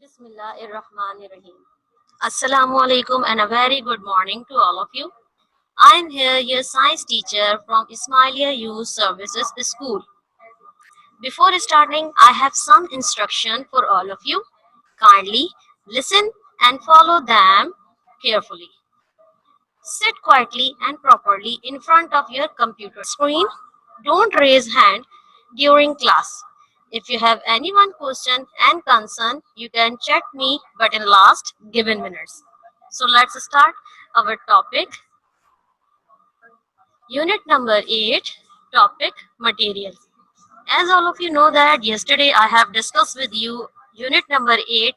Bismillahirrahmanirrahim. Assalamu alaikum and a very good morning to all of you. I am here, your science teacher from Ismailia Youth Services School. Before starting, I have some instruction for all of you. Kindly listen and follow them carefully. Sit quietly and properly in front of your computer screen. Don't raise hand during class. If you have any one question and concern, you can chat me but in last given minutes. So let's start our topic. Unit number 8, topic material. As all of you know that yesterday I have discussed with you unit number 8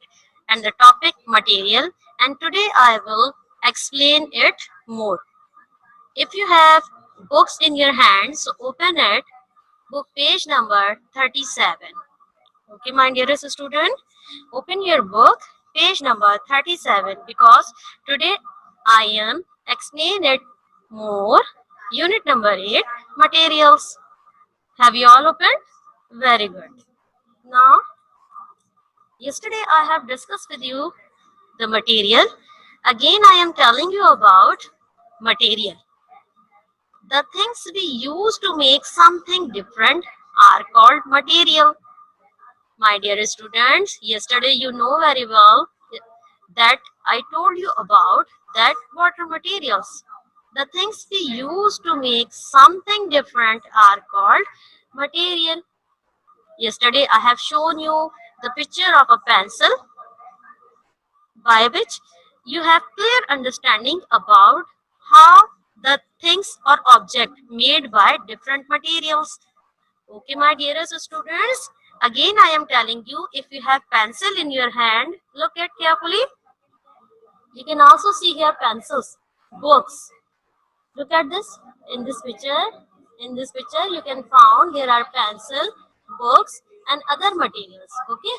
and the topic material, and today I will explain it more. If you have books in your hands, so open it, book page number 37. Okay, my dearest student, open your book, page number 37, because today I am explain it more. Unit number 8, materials. Have you all opened? Very good. Now, yesterday I have discussed with you the material. Again, I am telling you about material. The things we use to make something different are called material. My dear students, yesterday you know very well that I told you about that water materials. The things we use to make something different are called material. Yesterday I have shown you the picture of a pencil by which you have clear understanding about how the things or object made by different materials. Okay, my dearest students, again I am telling you, if you have pencil in your hand, look at carefully. You can also see here pencils, books. Look at this in this picture. In this picture, you can found here are pencil, books, and other materials. Okay.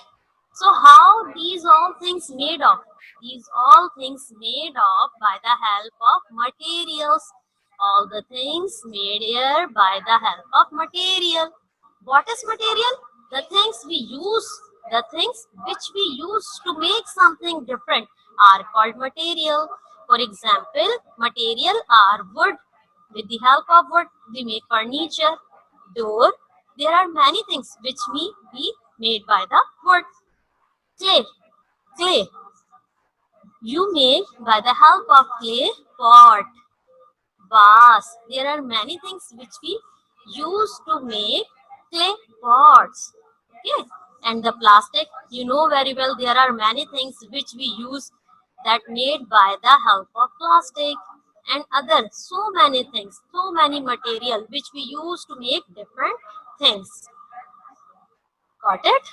So how these all things made of? These all things made of by the help of materials. All the things made here by the help of material. What is material? The things we use, the things which we use to make something different are called material. For example, material are wood. With the help of wood, we make furniture, door. There are many things which may be made by the wood. Clay, clay. You make by the help of clay pot, vase. There are many things which we use to make clay pots. Okay. And the plastic, you know very well there are many things which we use that made by the help of plastic and other so many things, so many material which we use to make different things. Got it?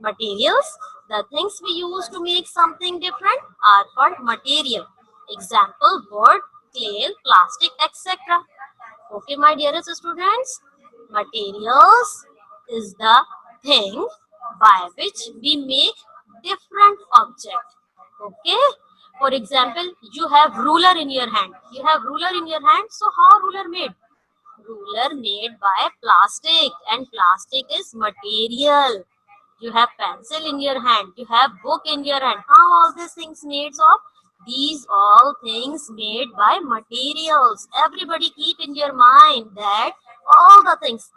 Materials, the things we use to make something different are called material. Example, wood, clay, plastic, etc. Okay, my dearest students, materials is the thing by which we make different object. Okay. For example, you have ruler in your hand. You have ruler in your hand. So how ruler made? Ruler made by plastic, and plastic is material. You have pencil in your hand, you have book in your hand. How all these things made of? These all things made by materials. Everybody keep in your mind that all the things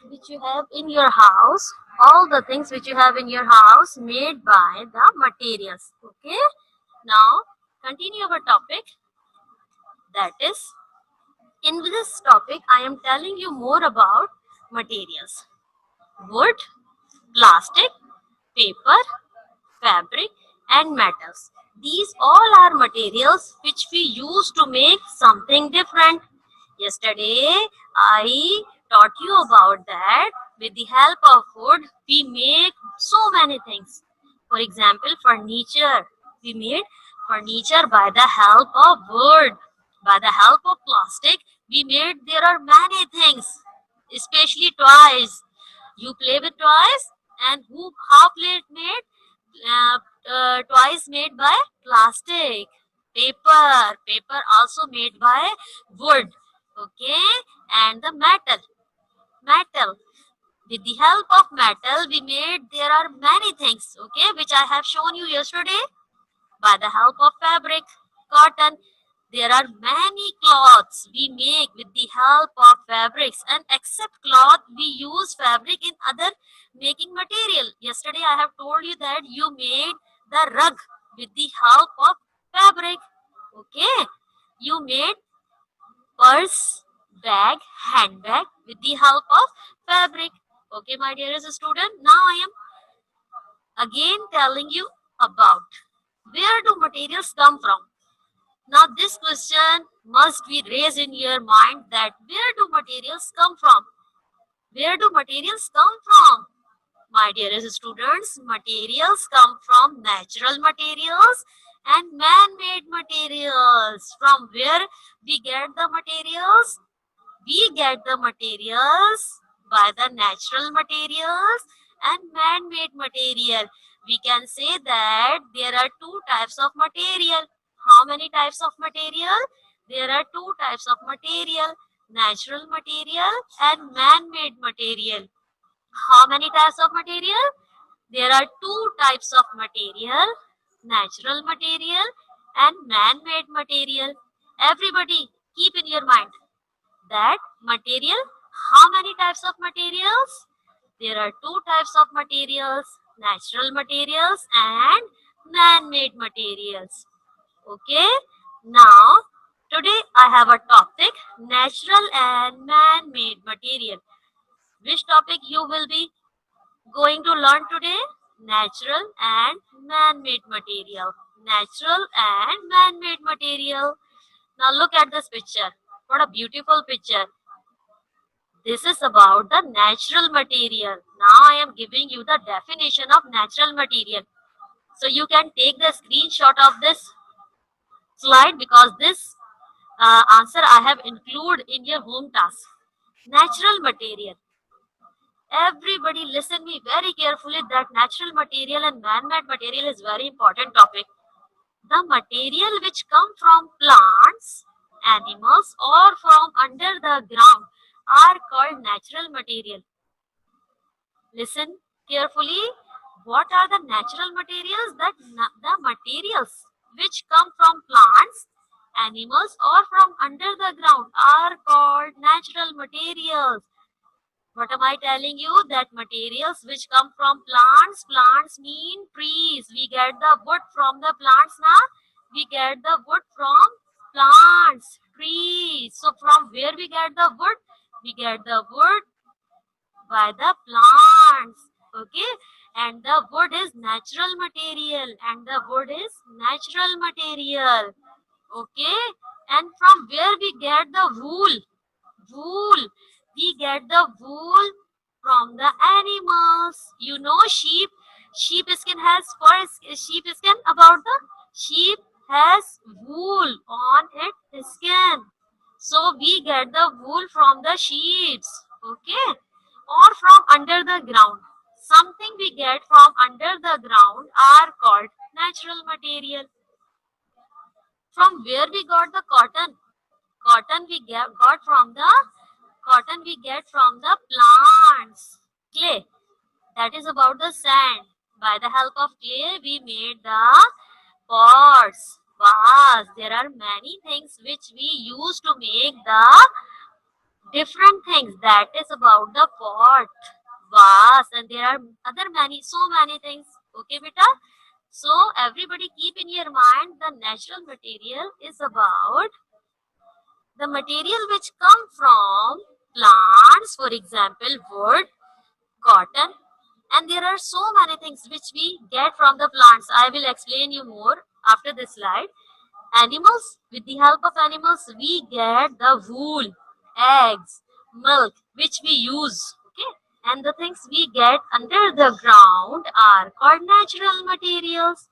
which you have in your house, all the things which you have in your house made by the materials. Okay. Now continue our topic, that is, in this topic I am telling you more about materials. Wood, plastic, paper, fabric, and metals. These all are materials which we use to make something different. Yesterday, I taught you about that. With the help of wood, we make so many things. For example, furniture. We made furniture by the help of wood. By the help of plastic, we made there are many things, especially toys. You play with toys, and who how play it made? Toys made by plastic. Paper also made by wood. Okay. And the metal, With the help of metal we made, there are many things, okay, which I have shown you yesterday. By the help of fabric, cotton, there are many cloths we make with the help of fabrics, and except cloth we use fabric in other making material. Yesterday I have told you that you made the rug with the help of fabric, okay. You made purse, bag, handbag with the help of fabric. Okay, my dearest student, now I am again telling you about where do materials come from. Now this question must be raised in your mind, that where do materials come from? Where do materials come from? My dearest students, materials come from natural materials and man-made materials. From where we get the materials? We get the materials by the natural materials and man-made material. We can say that there are two types of material. How many types of material? There are two types of material, natural material and man-made material. How many types of material? There are two types of material, natural material and man-made material. Everybody keep in your mind that material. How many types of materials? There are two types of materials, natural materials and man-made materials. Okay. Now, today I have a topic, natural and man-made material. Which topic you will be going to learn today? Natural and man-made material. Natural and man-made material. Now look at this picture. What a beautiful picture. This is about the natural material. Now I am giving you the definition of natural material. So you can take the screenshot of this slide, because this answer I have included in your home task. Natural material. Everybody listen me very carefully, that natural material and man-made material is very important topic. The material which come from plants, animals or from under the ground are called natural material. Listen carefully. What are the natural materials? The materials which come from plants, animals or from under the ground are called natural materials. What am I telling you? That materials which come from plants, plants mean trees. We get the wood from the plants now. We get the wood from plants, trees. So from where we get the wood? We get the wood by the plants. Okay. And the wood is natural material. And the wood is natural material. Okay. And from where we get the wool? Wool. We get the wool from the animals. You know, sheep. Sheep skin has fur. Sheep skin, about the sheep has wool on its skin. So we get the wool from the sheep. Okay. Or from under the ground. Something we get from under the ground are called natural material. From where we got the cotton? Cotton we got from the cotton we get from the plants. Clay, that is about the sand. By the help of clay we made the pots, vase. There are many things which we use to make the different things. That is about the pot, vase, and there are other so many things. Okay, beta. So everybody keep in your mind, the natural material is about the material which come from plants, for example, wood, cotton, and there are so many things which we get from the plants. I will explain you more after this slide. Animals, with the help of animals, we get the wool, eggs, milk, which we use. Okay, and the things we get under the ground are called natural materials.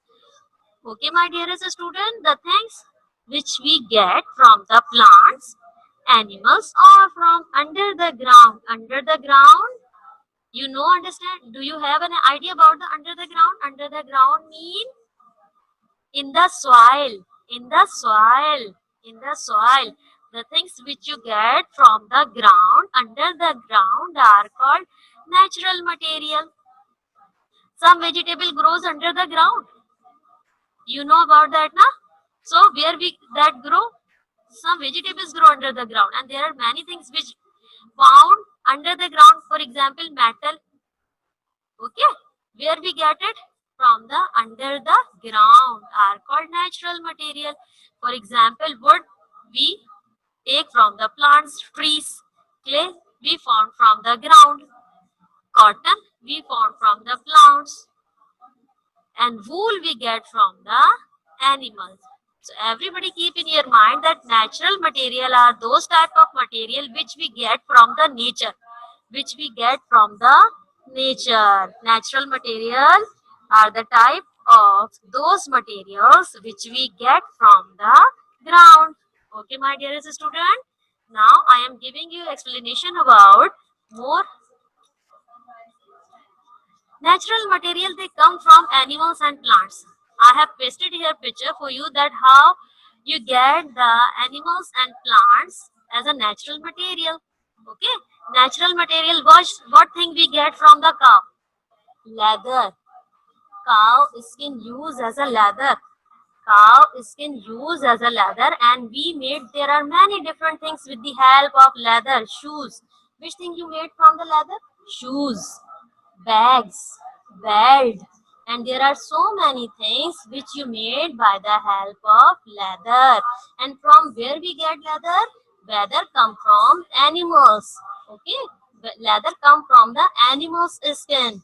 Okay, my dearest student, the things which we get from the plants, animals or from under the ground. Under the ground, you know, understand? Do you have an idea about the under the ground? Under the ground mean in the soil, in the soil, in the soil. The things which you get from the ground, under the ground are called Natural material. Some vegetable grows under the ground. You know about that, na? So where we that grow? Some vegetables grow under the ground, and there are many things which found under the ground. For example, metal. Okay, where we get it from the under the ground are called natural material. For example, wood we take from the plants, trees. Clay we found from the ground. Cotton we found from the plants, and wool we get from the animals. So everybody keep in your mind that natural material are those type of material which we get from the nature, which we get from the nature. Natural material are the type of those materials which we get from the ground. Okay, my dearest student. Now I am giving you explanation about more natural material. They come from animals and plants. I have pasted here picture for you that how you get the animals and plants as a natural material. Okay, natural material. What thing we get from the cow? Leather. Cow skin used as a leather. Cow skin used as a leather, and we made there are many different things with the help of leather. Shoes. Which thing you made from the leather? Shoes, bags, belt, and there are so many things which you made by the help of leather. And from where we get leather? Leather come from animals. Okay, leather come from the animal's skin.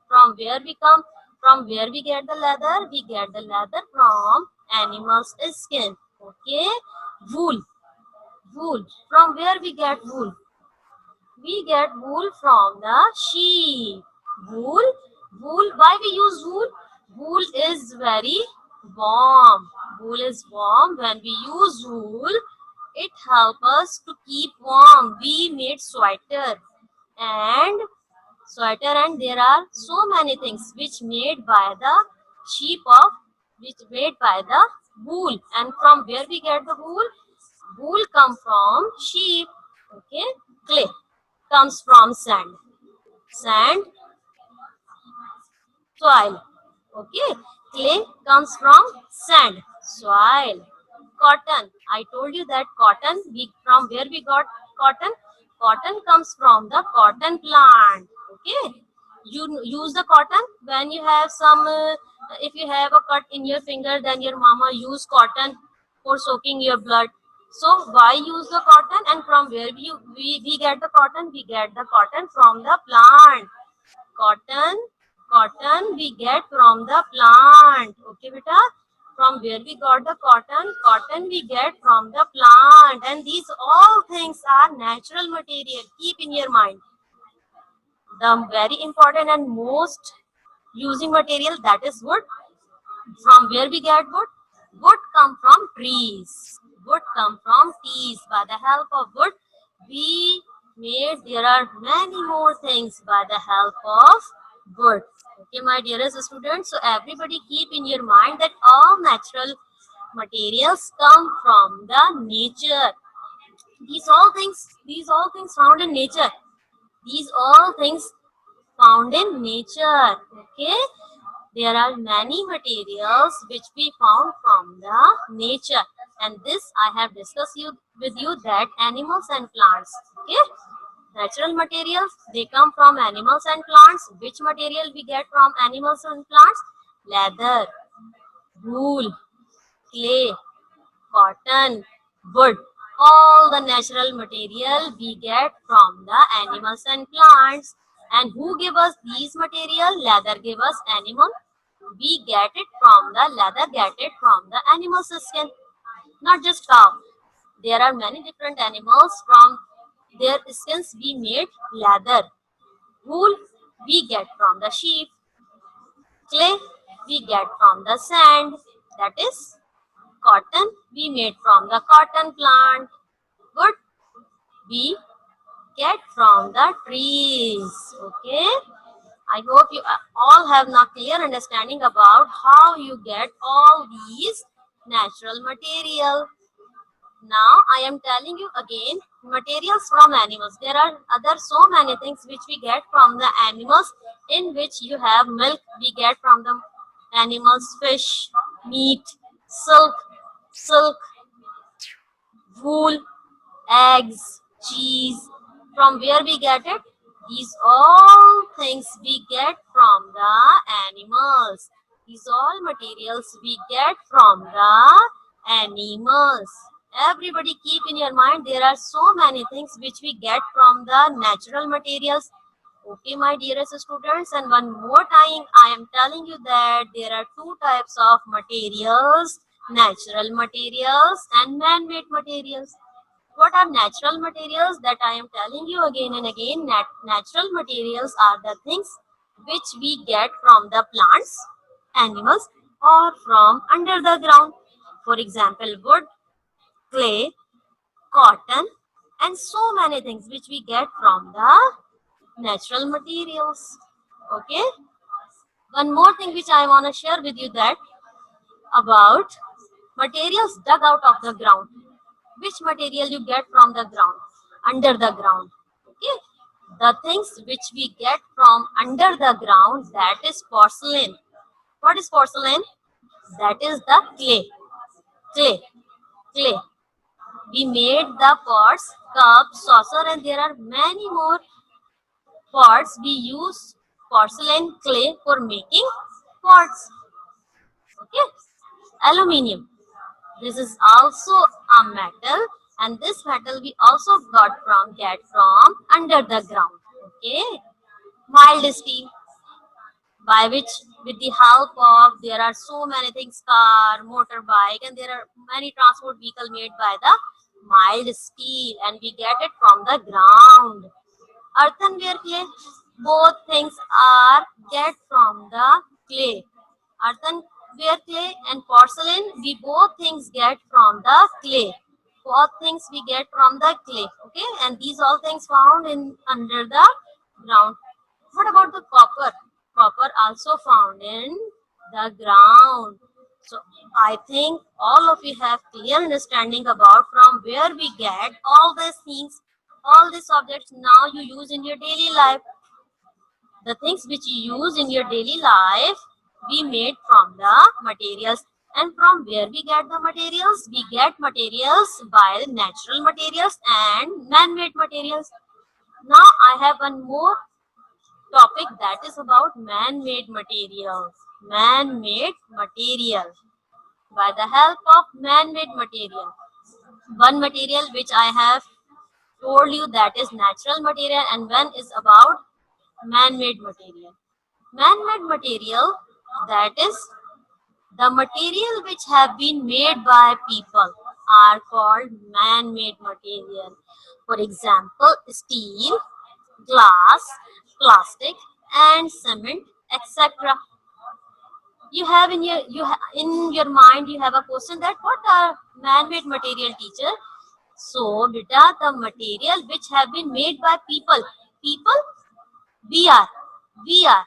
From where we come? From where we get the leather? We get the leather from animal's skin. Okay, wool. Wool. From where we get wool? We get wool from the sheep. Wool. Wool. Why we use wool? Wool is very warm. Wool is warm. When we use wool, it helps us to keep warm. We made and sweater, and there are so many things which made by the sheep of which made by the wool. And from where we get the wool? Wool come from sheep. Okay, clay comes from sand. Sand, soil. Okay, clay comes from sand, soil. Cotton, I told you that cotton, from where we got cotton? Cotton comes from the cotton plant. Okay, you use the cotton when you have some if you have a cut in your finger, then your mama use cotton for soaking your blood. So why use the cotton? And from where we get the cotton? We get the cotton from the plant. Cotton we get from the plant. Okay, beta. From where we got the cotton? Cotton we get from the plant. And these all things are natural material. Keep in your mind. The very important and most using material, that is wood. From where we get wood? Wood come from trees. Wood come from trees. By the help of wood, we made there are many more things by the help of wood. Okay, my dearest students. So everybody keep in your mind that all natural materials come from the nature. These all things found in nature. These all things found in nature. Okay, there are many materials which we found from the nature, and this I have discussed with you that animals and plants. Okay, natural materials, they come from animals and plants. Which material we get from animals and plants? Leather, wool, clay, cotton, wood. All the natural material we get from the animals and plants. And who give us these material? Leather give us animal. We get it from the leather, get it from the animal's skin. Not just cow. There are many different animals. From their skins we made leather. Wool we get from the sheep. Clay we get from the sand. That is cotton we made from the cotton plant. Wood we get from the trees. Okay, I hope you all have now clear understanding about how you get all these natural material. Now I am telling you again materials from animals. There are other so many things which we get from the animals, in which you have milk, we get from the animals, fish, meat, silk, wool, eggs, cheese. From where we get it? These all things we get from the animals. These all materials we get from the animals. Everybody keep in your mind, there are so many things which we get from the natural materials. Okay, my dearest students, and one more time I am telling you that there are two types of materials: natural materials and man-made materials. What are natural materials? That I am telling you again and again. Natural materials are the things which we get from the plants, animals, or from under the ground. For example, wood, clay, cotton, and so many things which we get from the natural materials. Okay. One more thing which I want to share with you, that about materials dug out of the ground. Which material you get from the ground, under the ground. Okay, the things which we get from under the ground, that is porcelain. What is porcelain? That is the clay clay. We made the pots, cups, saucer, and there are many more pots. We use porcelain clay for making pots. Okay, aluminium, this is also a metal, and this metal we also get from under the ground. Okay, mild steel, by which with the help of, there are so many things, car, motorbike, and there are many transport vehicle made by the mild steel, and we get it from the ground. Earthenware clay, both things are get from the clay. Earthenware clay and porcelain, we both things get from the clay. Both things we get from the clay. Okay, and these all things found in under the ground. What about the copper? Copper also found in the ground. So I think all of you have clear understanding about from where we get all these things, all these objects now you use in your daily life. The things which you use in your daily life, we made from the materials. And from where we get the materials? We get materials by natural materials and man-made materials. Now I have one more topic, that is about man-made materials. Man-made material. By the help of man-made material. One material which I have told you, that is natural material, and one is about man-made material. Man-made material, that is the material which have been made by people, are called man-made material. For example, steel, glass, plastic, and cement, etc. You have in your in your mind, you have a question that what are man-made material, teacher? So, beta, the material which have been made by people. People, we are, we are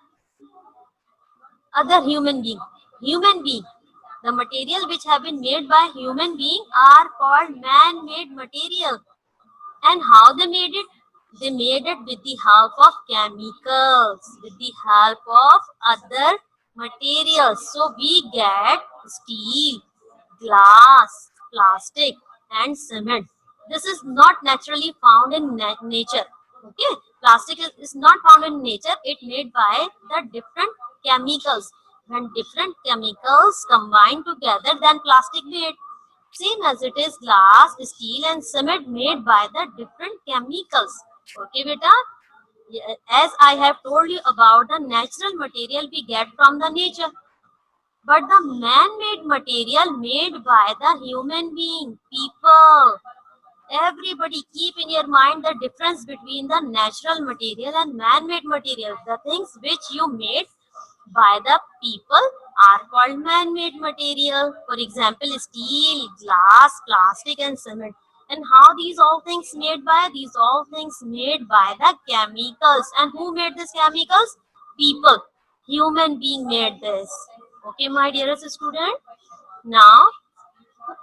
other human being. The material which have been made by human being are called man-made material. And how they made it? They made it with the help of chemicals, with the help of other materials. So we get steel, glass, plastic, and cement. This is not naturally found in nature. Okay, plastic is not found in nature. It made by the different chemicals. When different chemicals combine together, then plastic made. Same as it is glass, steel, and cement made by the different chemicals. Okay, beta. As I have told you about the natural material we get from the nature, but the man-made material made by the human being, people. Everybody keep in your mind the difference between the natural material and man-made material. The things which you made by the people are called man-made material. For example, steel, glass, plastic, and cement. And how these all things made by? These all things made by the chemicals. And who made these chemicals? People. Human being made this. Okay, my dearest student. Now,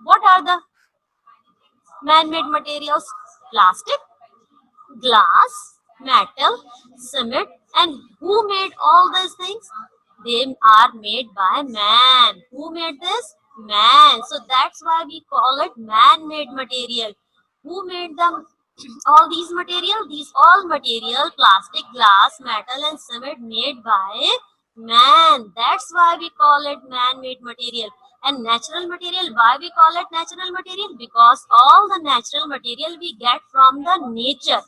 what are the Man-made materials: plastic, glass, metal, cement. And who made all these things? They are made by man. Who made this? Man. So that's why we call it man-made material. Who made them? All these material? These all material, plastic, glass, metal and cement, made by man. That's why we call it man-made material. And natural material, why we call it natural material? Because all the natural material we get from the nature.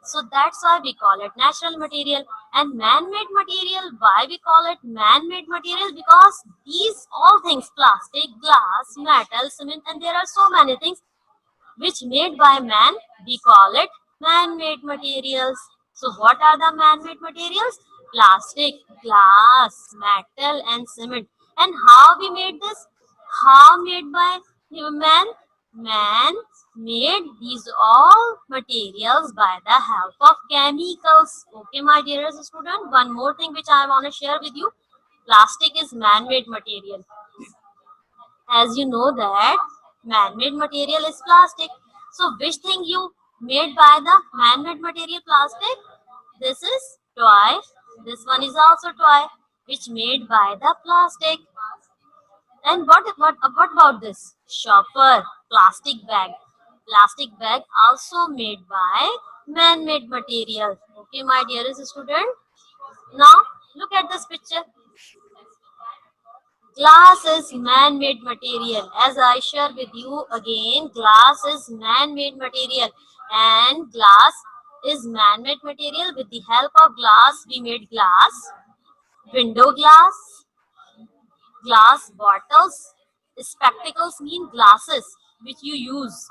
So that's why we call it natural material. And man-made material, why we call it man-made material? Because these all things, plastic, glass, metal, cement, and there are so many things which made by man, we call it man-made materials. So what are the man-made materials? Plastic, glass, metal and cement. And how we made this? How made by man? Man made these all materials by the help of chemicals. Okay, my dearest student, one more thing which I want to share with you. Plastic is man-made material. As you know that man-made material is plastic. So which thing you made by the man-made material plastic? This is toy. This one is also toy, which made by the plastic. And what about this? Shopper, plastic bag. Plastic bag also made by man-made material. Okay, my dearest student. Now look at this picture. Glass is man-made material. As I share with you again, glass is man-made material, and glass is man-made material. With the help of glass, we made glass, window glass, glass bottles. Spectacles mean glasses which you use,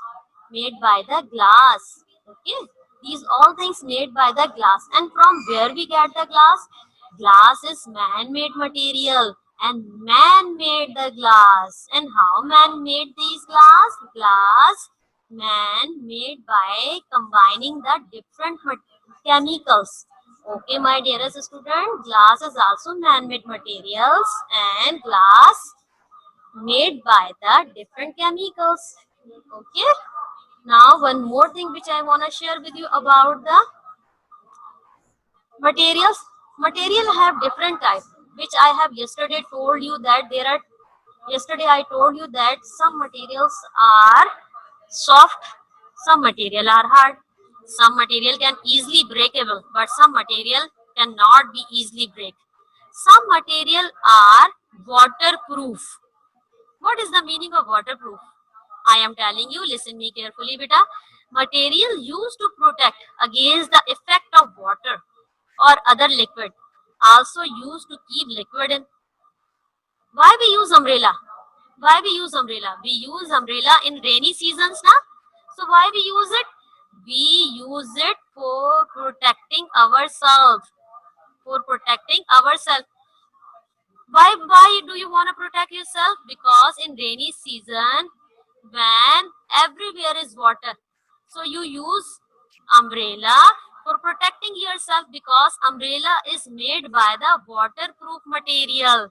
made by the glass. Okay, these all things made by the glass. And from where we get the glass? Glass is man-made material, and man made the glass. And how man made these glass? Glass man made by combining the different chemicals. Okay, my dearest student, glass is also man-made materials, and glass made by the different chemicals. Okay, now one more thing which I want to share with you about the materials. Material have different types, which I have yesterday told you that there are. Yesterday I told you that some materials are soft, some material are hard. Some material can easily breakable, but some material cannot be easily break. Some material are waterproof. What is the meaning of waterproof? I am telling you, listen me carefully, beta. Material used to protect against the effect of water or other liquid. Also used to keep liquid in. Why we use umbrella? Why we use umbrella? We use umbrella in rainy seasons now. So why we use it? We use it for protecting ourselves. For protecting ourselves. Why do you want to protect yourself? Because in rainy season, when everywhere is water, so you use umbrella for protecting yourself, because umbrella is made by the waterproof material,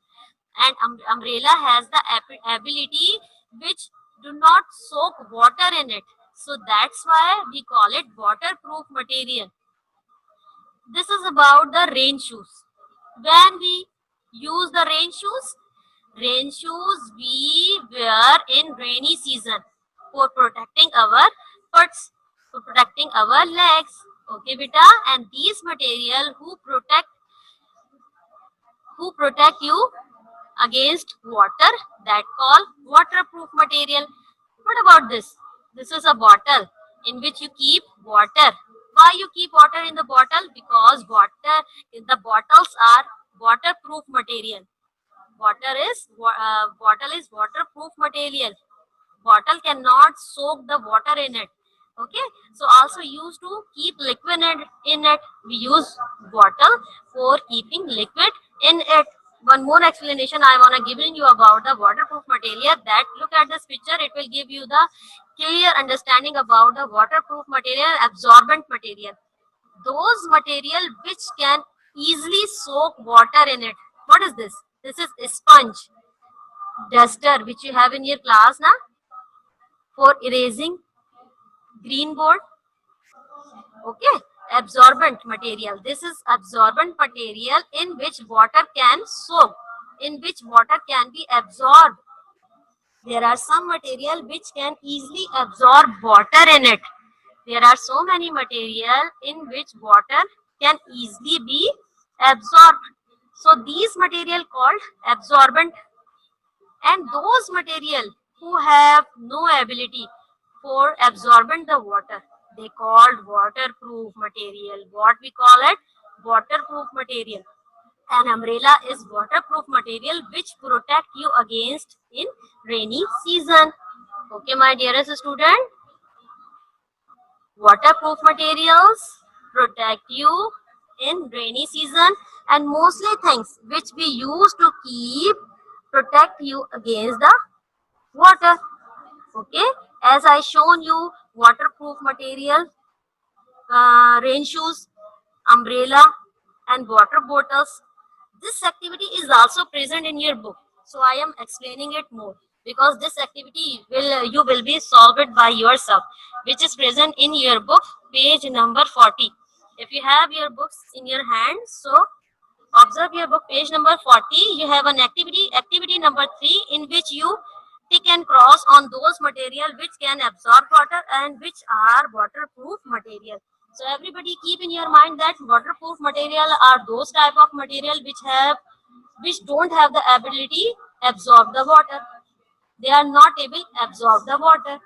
and umbrella has the ability which do not soak water in it. So that's why we call it waterproof material. This is about the rain shoes. When we use the rain shoes we wear in rainy season for protecting our foots, for protecting our legs. Okay, beta. And these material who protect you against water, that called waterproof material. What about this? This is a bottle in which you keep water. Why you keep water in the bottle? Because the bottles are waterproof material. Bottle is waterproof material. Bottle cannot soak the water in it. Okay, so also used to keep liquid in it. We use bottle for keeping liquid in it. One more explanation I want to give you about the waterproof material. That look at this picture, it will give you the clear understanding about the waterproof material, absorbent material. Those material which can easily soak water in it. What is this? This is a sponge, duster, which you have in your class now, for erasing Green board. Okay. Absorbent material. This is absorbent material in which water can soak, in which water can be absorbed. There are some material which can easily absorb water in it. There are so many material in which water can easily be absorbed. So these material called absorbent, and those material who have no ability for absorbing the water, they called waterproof material. What we call it? Waterproof material. An umbrella is waterproof material which protect you against in rainy season. Okay, my dearest student, waterproof materials protect you in rainy season, and mostly things which we use to keep protect you against the water. Okay, as I shown you waterproof material, rain shoes, umbrella, and water bottles. This activity is also present in your book, so I am explaining it more because this activity will you will be solved it by yourself, which is present in your book, page number 40. If you have your books in your hand, so observe your book, page number 40. You have an activity number 3, in which you tick and cross on those material which can absorb water and which are waterproof material. So everybody keep in your mind that waterproof material are those type of material which don't have the ability absorb the water. They are not able to absorb the water.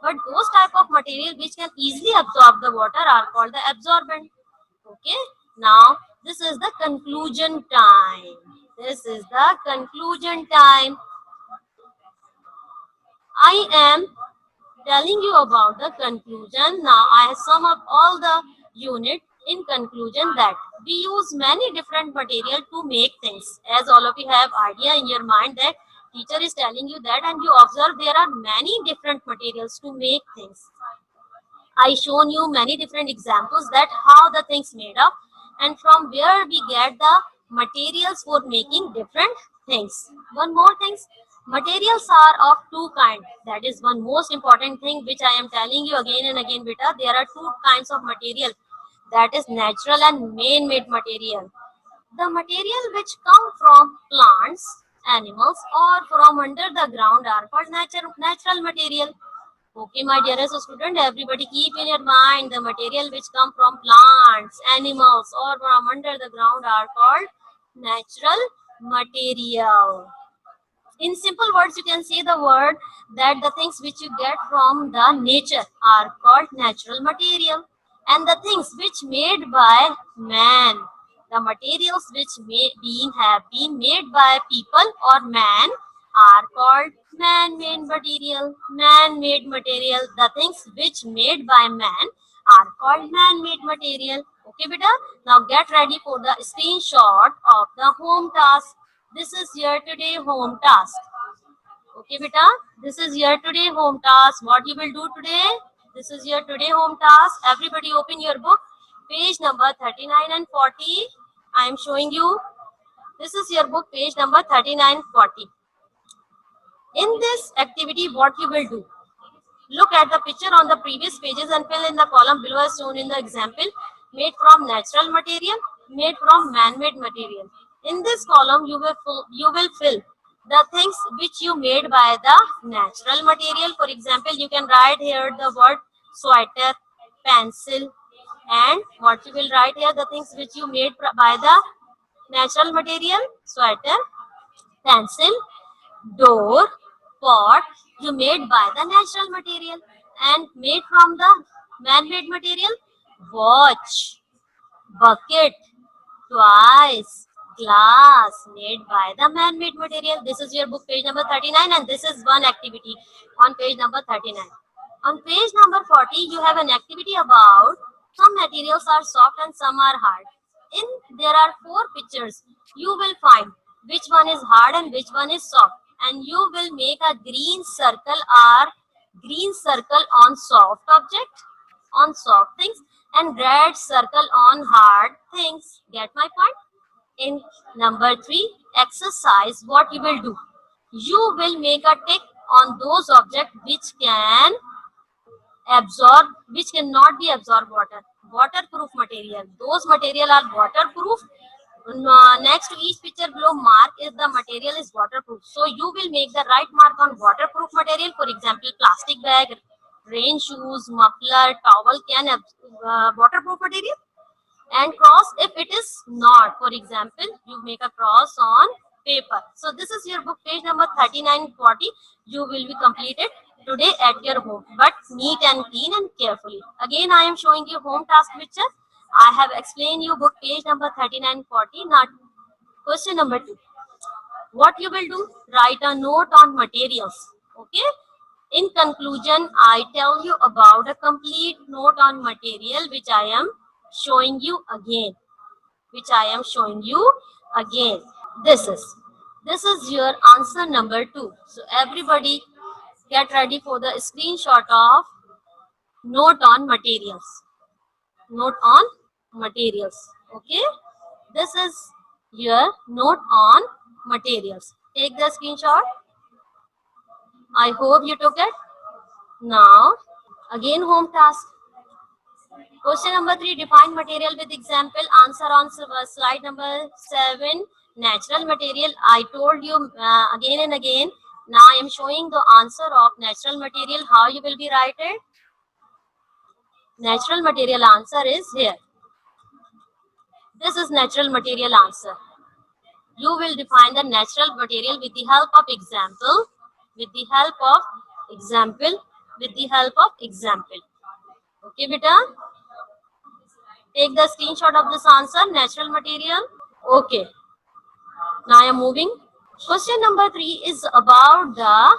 But those type of material which can easily absorb the water are called the absorbent. Okay, now this is the conclusion time. This is the conclusion time. I am telling you about the conclusion. Now I sum up all the unit in conclusion that we use many different material to make things. As all of you have idea in your mind that teacher is telling you that, and you observe there are many different materials to make things. I shown you many different examples that how the things made up and from where we get the materials for making different things. One more things, materials are of two kinds. That is one most important thing which I am telling you again and again, beta. There are two kinds of material. That is natural and man-made material. The material which come from plants, animals, or from under the ground are called natural material. Okay, my dearest student, everybody keep in your mind the material which come from plants, animals, or from under the ground are called natural material. In simple words, you can say the word that the things which you get from the nature are called natural material, and the things which made by man, the materials which have been made by people or man are called man-made material. Man-made material, the things which made by man are called man-made material. Okay, beta. Now get ready for the screenshot of the home task. This is your today home task. Okay, beta. This is your today home task. What you will do today? This is your today home task. Everybody open your book. Page number 39 and 40. I am showing you. This is your book, page number 39, 40. In this activity, what you will do? Look at the picture on the previous pages and fill in the column below as shown in the example. Made from natural material, made from man-made material. In this column, you will fill the things which you made by the natural material. For example, you can write here the word sweater, pencil, and what you will write here the things which you made by the natural material: sweater, pencil, door, pot you made by the natural material, and made from the man-made material: watch, bucket, twice, glass made by the man-made material. This is your book, page number 39, and this is one activity on page number 39. On page number 40, you have an activity about some materials are soft and some are hard. In there are four pictures. You will find which one is hard and which one is soft, and you will make a green circle on soft object, on soft things, and red circle on hard things. Get my point? In number 3 exercise, what you will do? You will make a tick on those objects which can absorb, which cannot be absorb water. Waterproof material. Those material are waterproof. Next to each picture below mark is the material is waterproof. So you will make the right mark on waterproof material. For example, plastic bag, rain shoes, muffler, towel can waterproof material. And cross if it is not. For example, you make a cross on paper. So this is your book page number 3940. You will be completed today at your home, but neat and clean and carefully. Again, I am showing you home task picture. I have explained you book page number 3940. Now question number 2. What you will do? Write a note on materials. Okay. In conclusion, I tell you about a complete note on material which I am showing you again. This is your answer number 2. So everybody get ready for the screenshot of note on materials. Okay, this is your note on materials. Take the screenshot. I hope you took it. Now again, home task. Question number 3, define material with example. Answer on slide number 7. Natural material. I told you again and again. Now I am showing the answer of natural material. How you will be write it? Natural material answer is here. This is natural material answer. You will define the natural material with the help of example. Okay, beta. Take the screenshot of this answer, natural material. Okay. Now I am moving. Question number 3 is about the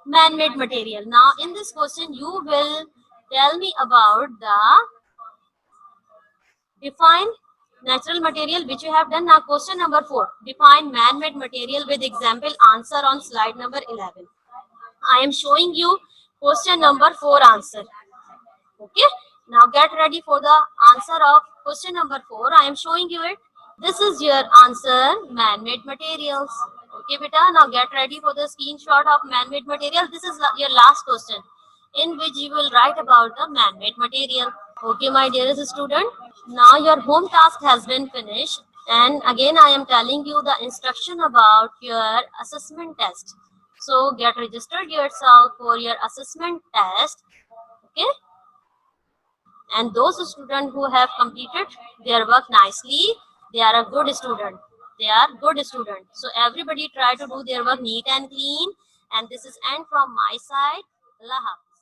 man-made material. Now in this question, you will tell me about the define natural material which you have done. Now question number 4, define man-made material with example. Answer on slide number 11. I am showing you question number 4 answer. Okay. Now get ready for the answer of question number 4. I am showing you it. This is your answer, man-made materials. Okay, beta. Now get ready for the screenshot of man-made material. This is your last question, in which you will write about the man-made material. Okay, my dearest student. Now your home task has been finished. And again, I am telling you the instruction about your assessment test. So get registered yourself for your assessment test. Okay. And those students who have completed their work nicely, they are a good student. So everybody try to do their work neat and clean. And this is end from my side. Allah Hafiz.